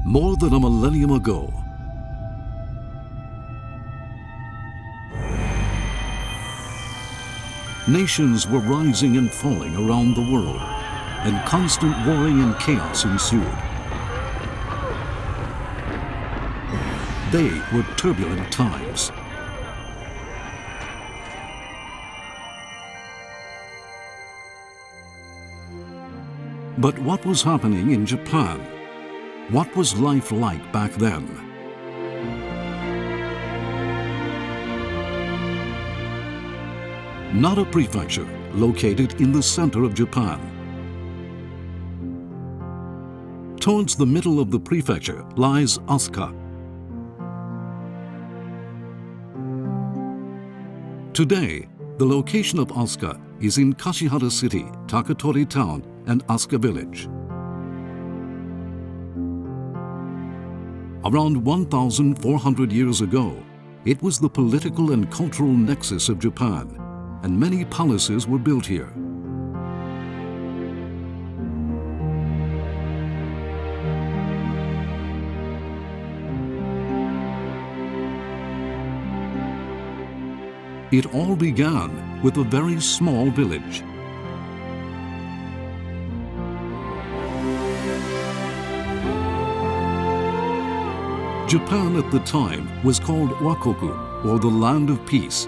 More than a millennium ago, nations were rising and falling around the world, and constant warring and chaos ensued. They were turbulent times. But what was happening in Japan? What was life like back then? Nara Prefecture, located in the center of Japan. Towards the middle of the prefecture lies Asuka. Today, the location of Asuka is in Kashihara City, Takatori Town, and Asuka Village. Around 1,400 years ago, it was the political and cultural nexus of Japan, and many palaces were built here. It all began with a very small village. Japan at the time was called Wakoku, or the Land of Peace.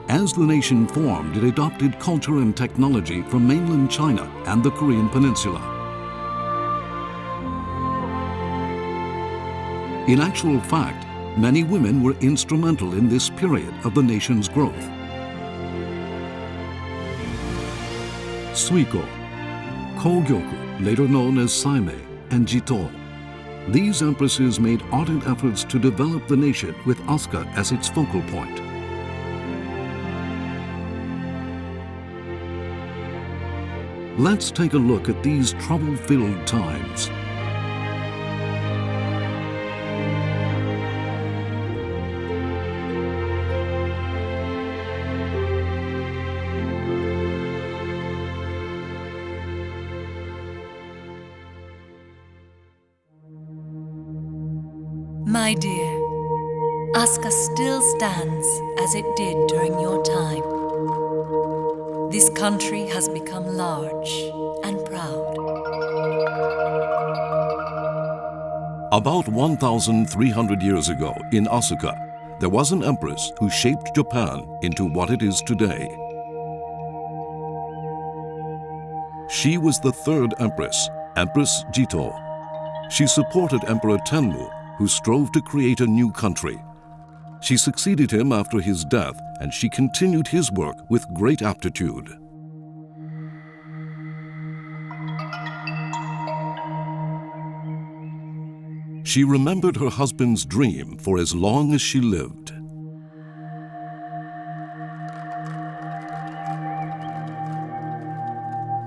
As the nation formed, it adopted culture and technology from mainland China and the Korean Peninsula. In actual fact, many women were instrumental in this period of the nation's growth. Suiko, Kogyoku, later known as Saimei, and Jito. These empresses made ardent efforts to develop the nation with Asuka as its focal point. Let's take a look at these trouble-filled times. My dear, Asuka still stands as it did during your time. This country has become large and proud. About 1,300 years ago, in Asuka, there was an empress who shaped Japan into what it is today. She was the third empress, Empress Jito. She supported Emperor Tenmu, who strove to create a new country. She succeeded him after his death, and she continued his work with great aptitude. She remembered her husband's dream for as long as she lived.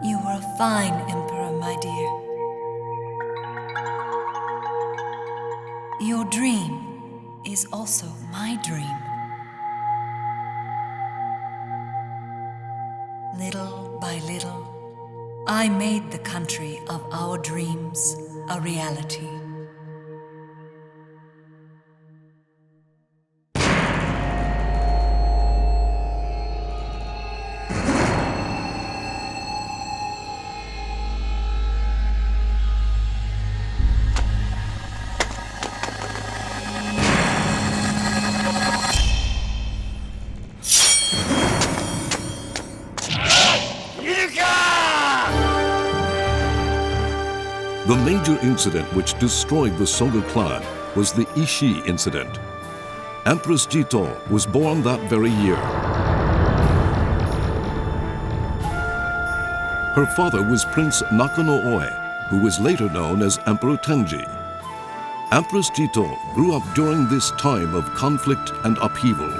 You were a fine emperor, my dear. Your dream is also my dream. Little by little, I made the country of our dreams a reality. The major incident which destroyed the Soga clan was the Ishii incident. Empress Jito was born that very year. Her father was Prince Nakano-Oe, who was later known as Emperor Tenji. Empress Jito grew up during this time of conflict and upheaval.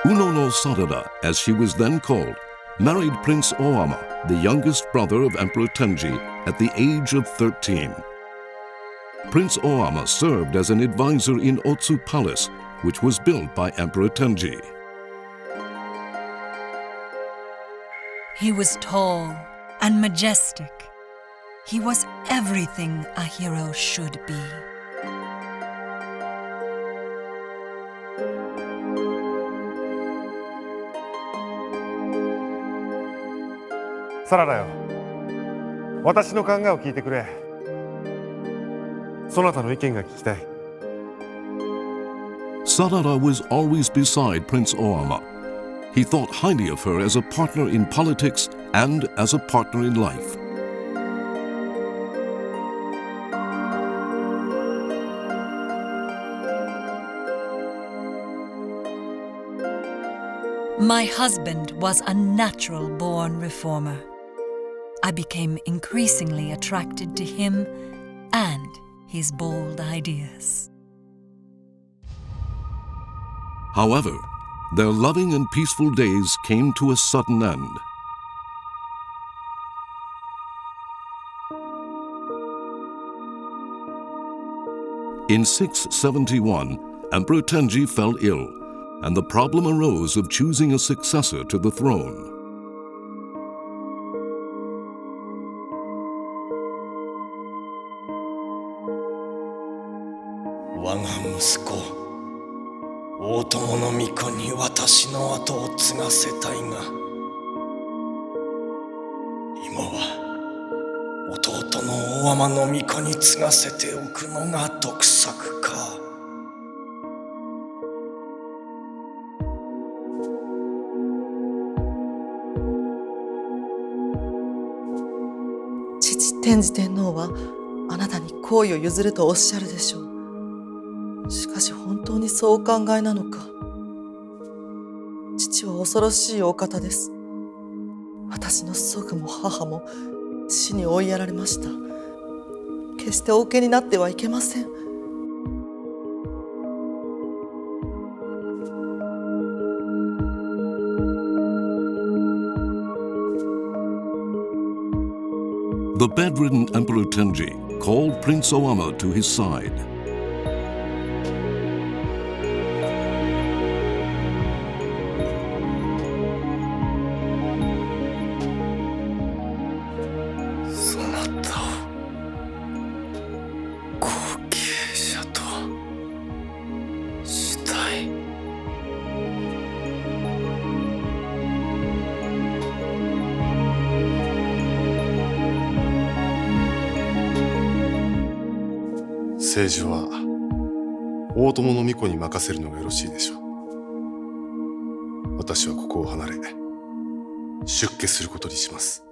Uno no Sarada, as she was then called, married Prince Oama, the youngest brother of Emperor Tenji, at the age of 13. Prince Oama served as an advisor in Otsu Palace, which was built by Emperor Tenji. He was tall and majestic. He was everything a hero should be. サラダよ、私の考えを聞いてくれ。そなたの意見が聞きたい。 Sarada was always beside Prince Oama. He thought highly of her as a partner in politics and as a partner in life. My husband was a natural-born reformer. I became increasingly attracted to him and his bold ideas. However, their loving and peaceful days came to a sudden end. In 671, Emperor Tenji fell ill, and the problem arose of choosing a successor to the throne. 我が息子、大友の巫女に私の後を継がせたいが、今は弟の大海人の巫女に継がせておくのが得策か。父天智天皇はあなたに皇位を譲るとおっしゃるでしょう。しかし本当にそうお考えなのか。父は恐ろしいお方です。私の祖父も母も死に追いやられました。決してお受けになってはいけません。The bedridden Emperor Tenji called Prince Oama to his side. そなたを後継者としたい。政治は大友の巫女に任せるのがよろしいでしょう。私はここを離れ出家することにします。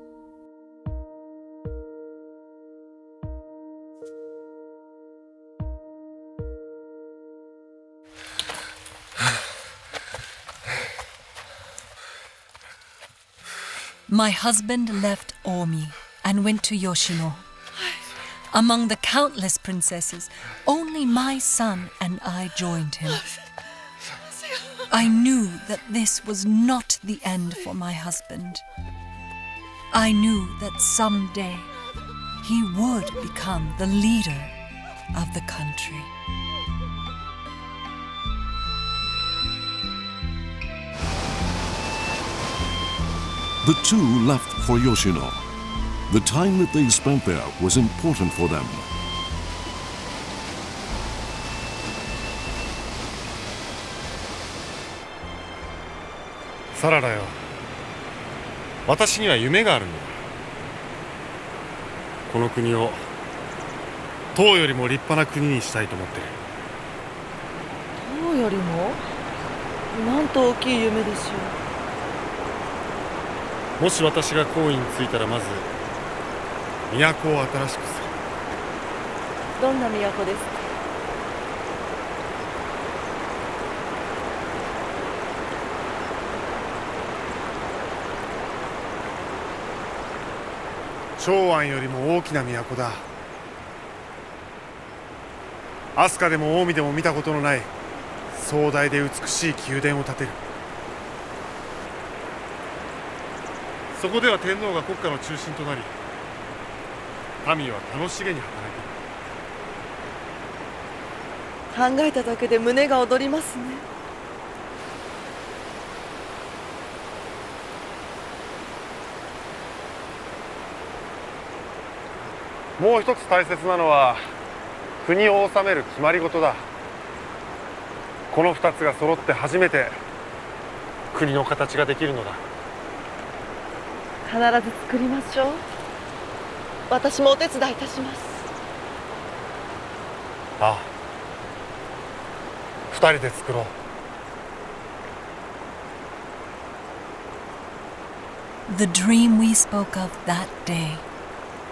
My husband left Omi and went to Yoshino. Among the countless princesses, only my son and I joined him. I knew that this was not the end for my husband. I knew that someday he would become the leader of the country. The two left for Yoshino. The time that they spent there was important for them. サラダよ、私には夢があるんだ。この国を唐よりも立派な国にしたいと思ってる。唐よりもなんと大きい夢でしょもし私が皇位に就いたら、まず都を新しくする。う。どんな都ですか。長安よりも大きな都だ。飛鳥でも近江でも見たことのない壮大で美しい宮殿を建てる。そこでは天皇が国家の中心となり、民は楽しげに働ける。考えただけで胸が躍りますね。もう一つ大切なのは国を治める決まり事だ。この二つが揃って初めて国の形ができるのだ。必ず作りましょう。私もお手伝いいたします。ああ、二人で作ろう。The dream we spoke of that day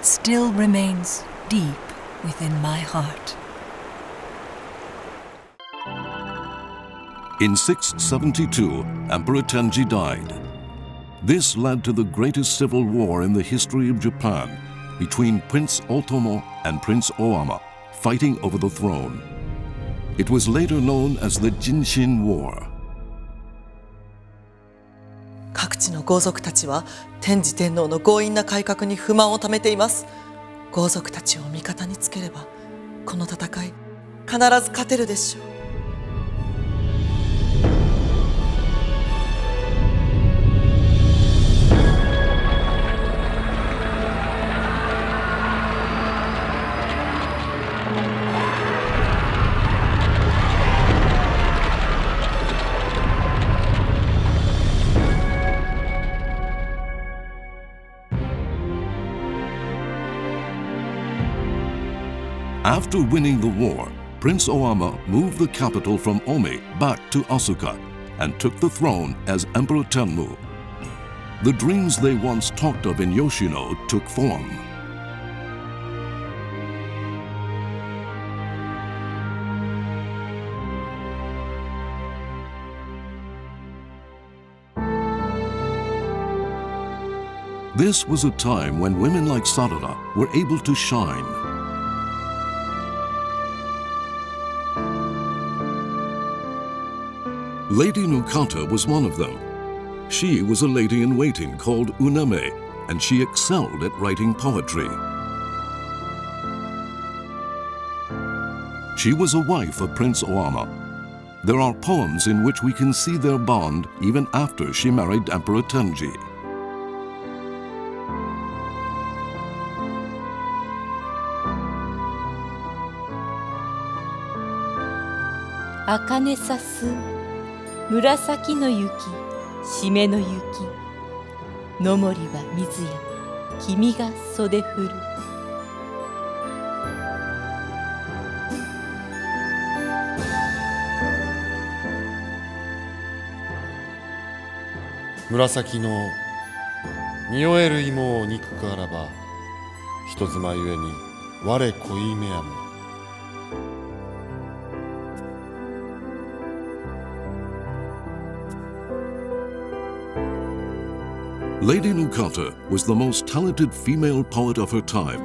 still remains deep within my heart. In 672, Emperor Tenji died. This led to the greatest civil war in the history of Japan between Prince Otomo and Prince Oama, fighting over the throne. It was later known as the Jinshin War. 各地の豪族たちは天智天皇の強引な改革に不満をためています。豪族たちを味方につければこの戦い必ず勝てるでしょう。After winning the war, Prince Oama moved the capital from Ome back to Asuka and took the throne as Emperor Tenmu. The dreams they once talked of in Yoshino took form. This was a time when women like Sarada were able to shine. Lady Nukata was one of them. She was a lady-in-waiting called Uname, and she excelled at writing poetry. She was a wife of Prince Oama. There are poems in which we can see their bond even after she married Emperor Tenji. Akane sasu 紫の雪、締めの雪。のもりは水や、君が袖振る。紫の匂える芋を憎くあらば、人妻ゆえに我恋めやむ。Lady Nukata was the most talented female poet of her time.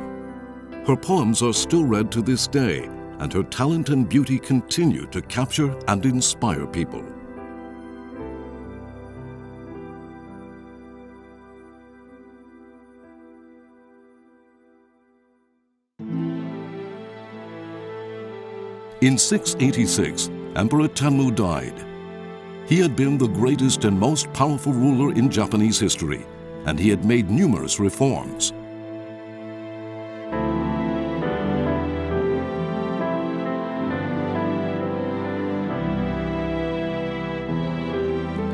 Her poems are still read to this day, and her talent and beauty continue to capture and inspire people. In 686, Emperor Tenmu died. He had been the greatest and most powerful ruler in Japanese history, and he had made numerous reforms.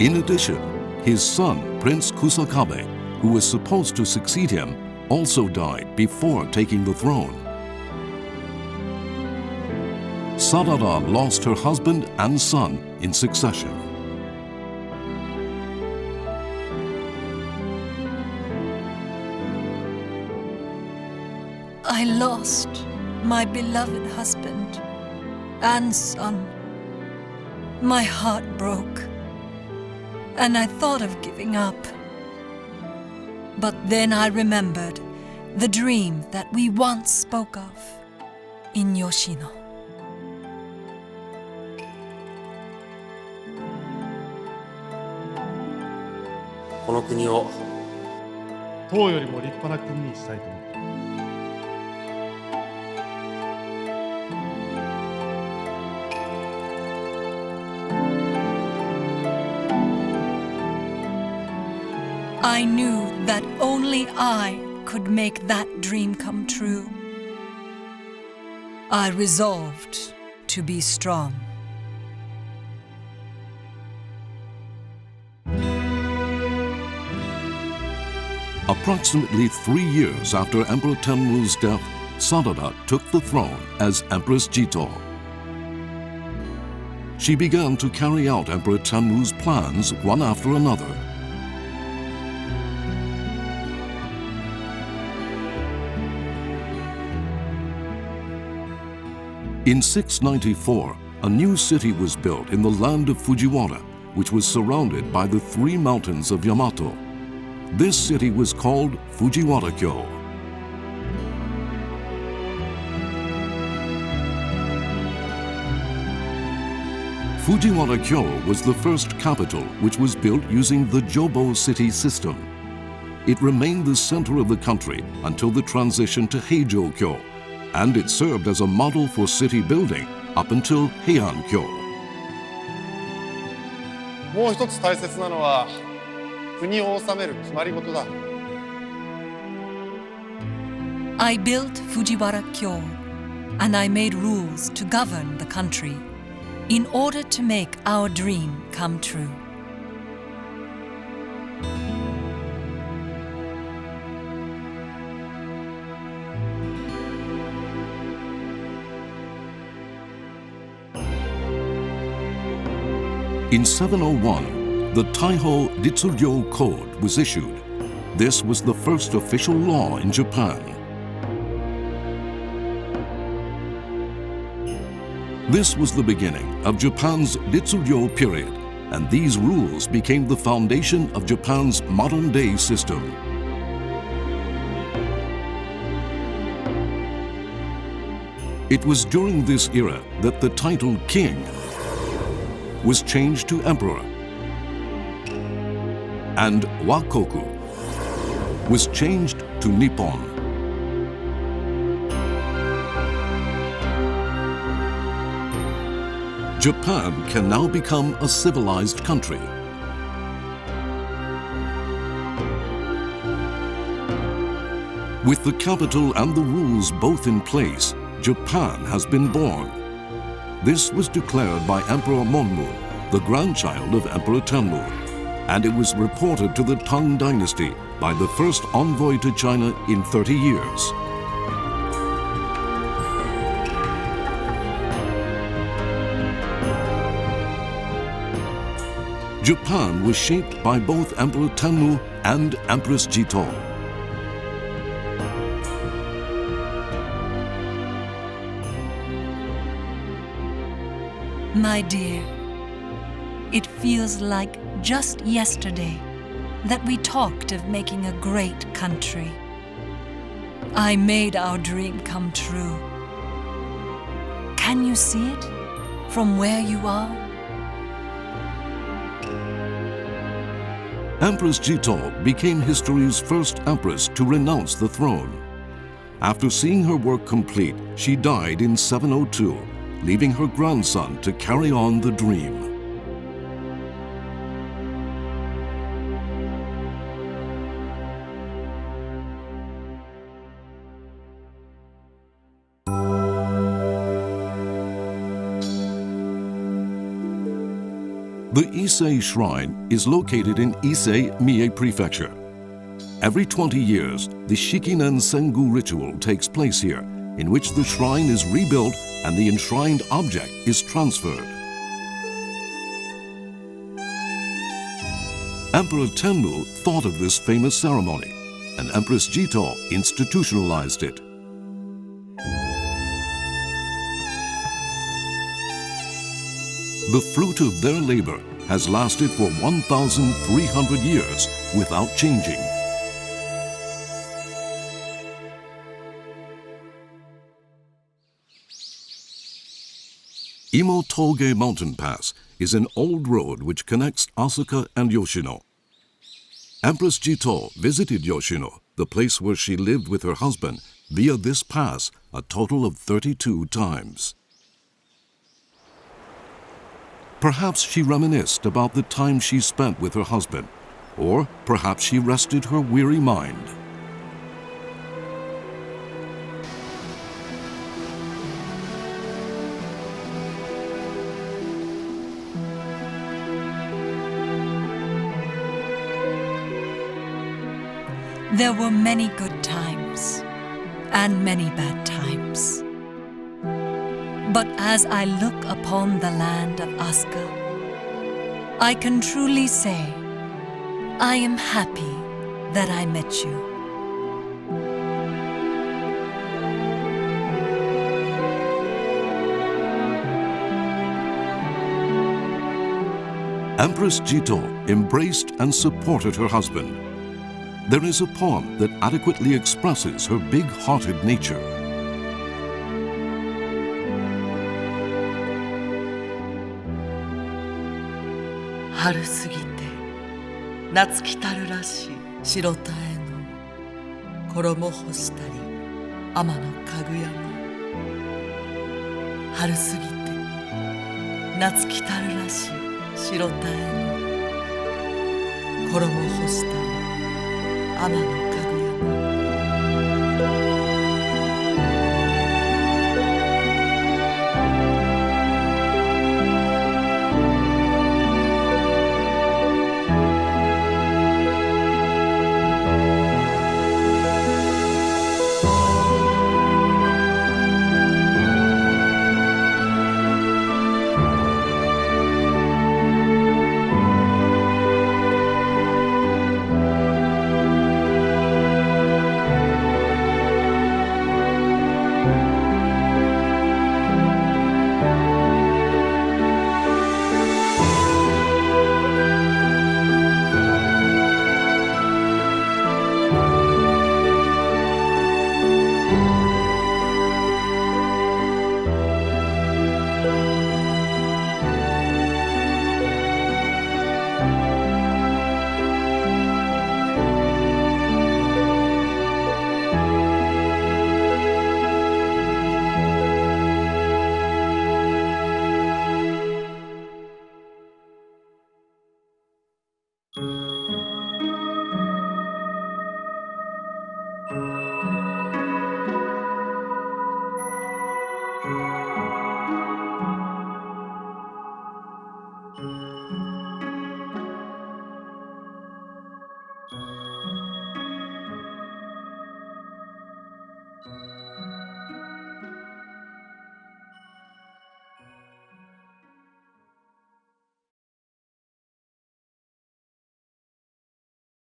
In addition, his son, Prince Kusakabe, who was supposed to succeed him, also died before taking the throne. Sarada lost her husband and son in succession. I lost my beloved husband and son. My heart broke, and I thought of giving up. But then I remembered the dream that we once spoke of in Yoshino. この国を唐よりも立派な国にしたいと思っている。I knew that only I could make that dream come true. I resolved to be strong. Approximately 3 years after Emperor Tenmu's death, Sadada took the throne as Empress Jito. She began to carry out Emperor Tenmu's plans one after another. In 694, a new city was built in the land of Fujiwara, which was surrounded by the 3 mountains of Yamato. This city was called Fujiwara-kyo. Fujiwara-kyo was the first capital which was built using the Jobo city system. It remained the center of the country until the transition to Heijo-kyo, and it served as a model for city building up until Heian-kyo. もう一つ大切なのは国を治める決まり事だ。 I built Fujiwara-kyo, and I made rules to govern the country in order to make our dream come true. In 701, the Taiho Ritsuryo Code was issued. This was the first official law in Japan. This was the beginning of Japan's Ritsuryo period, and these rules became the foundation of Japan's modern-day system. It was during this era that the title king was changed to emperor, and Wakoku was changed to Nippon. Japan can now become a civilized country. With the capital and the rules both in place, Japan has been born. This was declared by Emperor Monmu, the grandchild of Emperor Tenmu, and it was reported to the Tang dynasty by the first envoy to China in 30 years. Japan was shaped by both Emperor Tenmu and Empress Jito. My dear, it feels like just yesterday that we talked of making a great country. I made our dream come true. Can you see it from where you are? Empress Jito became history's first empress to renounce the throne. After seeing her work complete, she died in 702, leaving her grandson to carry on the dream. The Ise Shrine is located in Ise, Mie Prefecture. Every 20 years, the Shikinen Sengu ritual takes place here, in which the shrine is rebuilt and the enshrined object is transferred. Emperor Tenmu thought of this famous ceremony, and Empress Jito institutionalized it. The fruit of their labor has lasted for 1,300 years without changing. Imo-Toge Mountain Pass is an old road which connects Asuka and Yoshino. Empress Jito visited Yoshino, the place where she lived with her husband, via this pass a total of 32 times. Perhaps she reminisced about the time she spent with her husband, Or perhaps she rested her weary mind. There were many good times and many bad times. But as I look upon the land of Aska, I can truly say I am happy that I met you. Empress Jito embraced and supported her husband. There is a poem that adequately expresses her big-hearted nature. Haru sugite, natsuki taru rashi, shirota e no koromo hoshitari, ama no kaguyama. Haru sugite, natsuki taru rashi, shirota e no koromo hoshitari, ama no kaguyama.